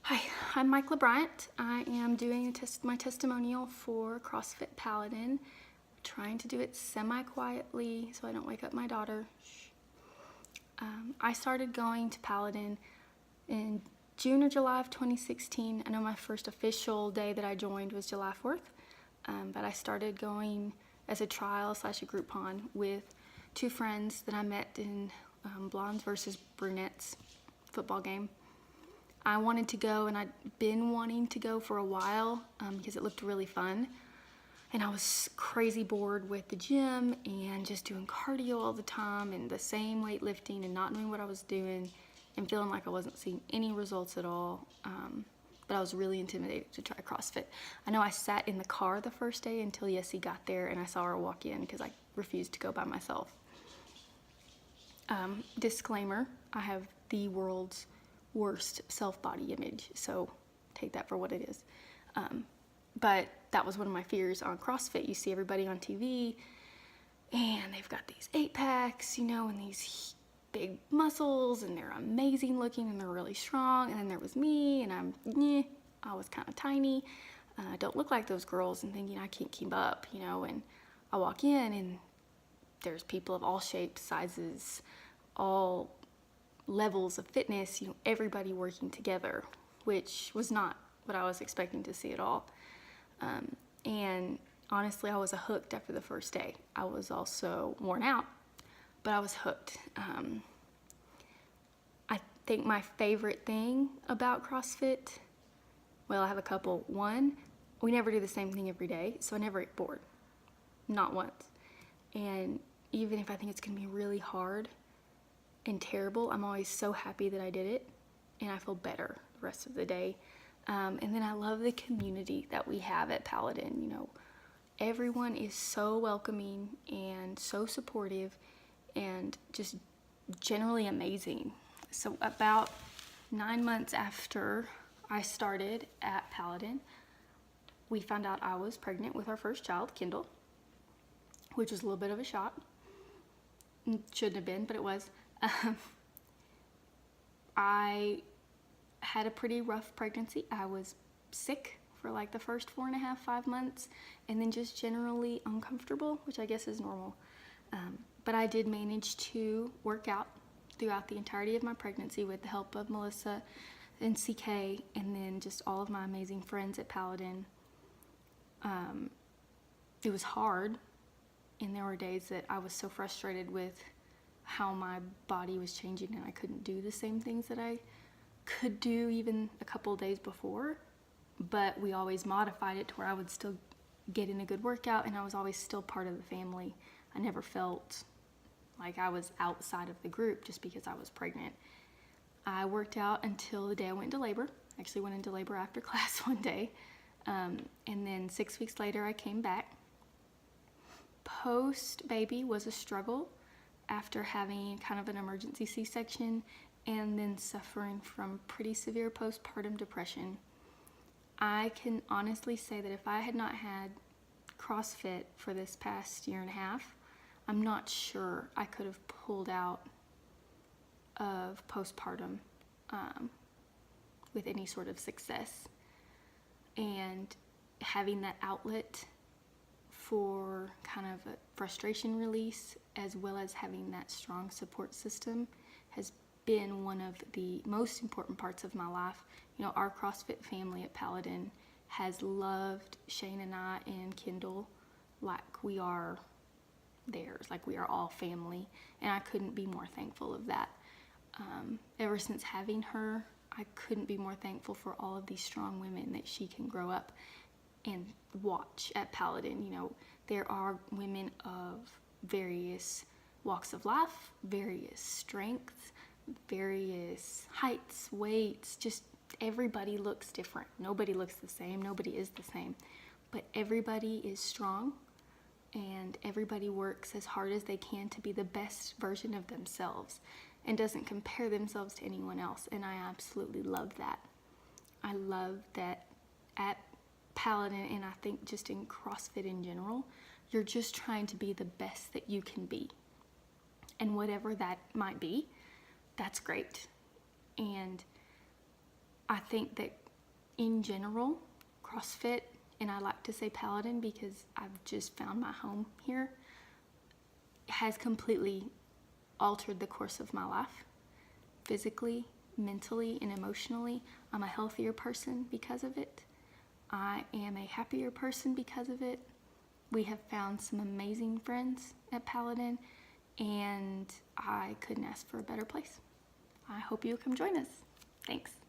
Hi, I'm Mikela Bryant. I am doing my testimonial for CrossFit Paladin. Trying to do it semi-quietly so I don't wake up my daughter. I started going to Paladin in June or July of 2016. I know my first official day that I joined was July 4th, but I started going as a trial / a Groupon with two friends that I met in Blondes versus Brunettes football game. I wanted to go, and I'd been wanting to go for a while because it looked really fun. And I was crazy bored with the gym and just doing cardio all the time and the same weightlifting and not knowing what I was doing and feeling like I wasn't seeing any results at all. But I was really intimidated to try CrossFit. I know I sat in the car the first day until Yessie got there and I saw her walk in because I refused to go by myself. Disclaimer, I have the world's worst self-body image, so take that for what it is. But that was one of my fears on CrossFit. You see everybody on TV and they've got these 8-packs, and these big muscles, and they're amazing looking and they're really strong. And then there was me, and I was kind of tiny. I don't look like those girls, and thinking I can't keep up, and I walk in and there's people of all shapes, sizes, all levels of fitness, everybody working together, which was not what I was expecting to see at all. And honestly, I was hooked after the first day. I was also worn out, but I was hooked. I think my favorite thing about CrossFit, well, I have a couple. One, we never do the same thing every day, so I never get bored, not once. And even if I think it's gonna be really hard and terrible, I'm always so happy that I did it, and I feel better the rest of the day. And then I love the community that we have at Paladin. Everyone is so welcoming and so supportive and just generally amazing. So about 9 months after I started at Paladin, we found out I was pregnant with our first child, Kendall, which was a little bit of a shock. Shouldn't have been, but it was. I had a pretty rough pregnancy. I was sick for like the first 4.5, 5 months, and then just generally uncomfortable, which I guess is normal. But I did manage to work out throughout the entirety of my pregnancy with the help of Melissa and CK, and then just all of my amazing friends at Paladin. It was hard, and there were days that I was so frustrated with how my body was changing and I couldn't do the same things that I could do even a couple of days before. But we always modified it to where I would still get in a good workout, and I was always still part of the family. I never felt like I was outside of the group just because I was pregnant. I worked out until the day I went into labor. I actually went into labor after class one day. And then 6 weeks later I came back. Post-baby was a struggle after having kind of an emergency C-section and then suffering from pretty severe postpartum depression. I can honestly say that if I had not had CrossFit for this past 1.5 years, I'm not sure I could have pulled out of postpartum with any sort of success. And having that outlet for kind of a frustration release, as well as having that strong support system, has been one of the most important parts of my life. Our CrossFit family at Paladin has loved Shane and I and Kendall like we are theirs, like we are all family, and I couldn't be more thankful of that. Ever since having her, I couldn't be more thankful for all of these strong women that she can grow up and watch at Paladin. There are women of various walks of life, various strengths, various heights, weights, just everybody looks different. Nobody looks the same, nobody is the same, but everybody is strong, and everybody works as hard as they can to be the best version of themselves and doesn't compare themselves to anyone else, and I absolutely love that. I love that at Paladin, and I think just in CrossFit in general, you're just trying to be the best that you can be. And whatever that might be, that's great. And I think that in general, CrossFit, and I like to say Paladin because I've just found my home here, has completely altered the course of my life, physically, mentally, and emotionally. I'm a healthier person because of it. I am a happier person because of it. We have found some amazing friends at Paladin, and I couldn't ask for a better place. I hope you'll come join us. Thanks.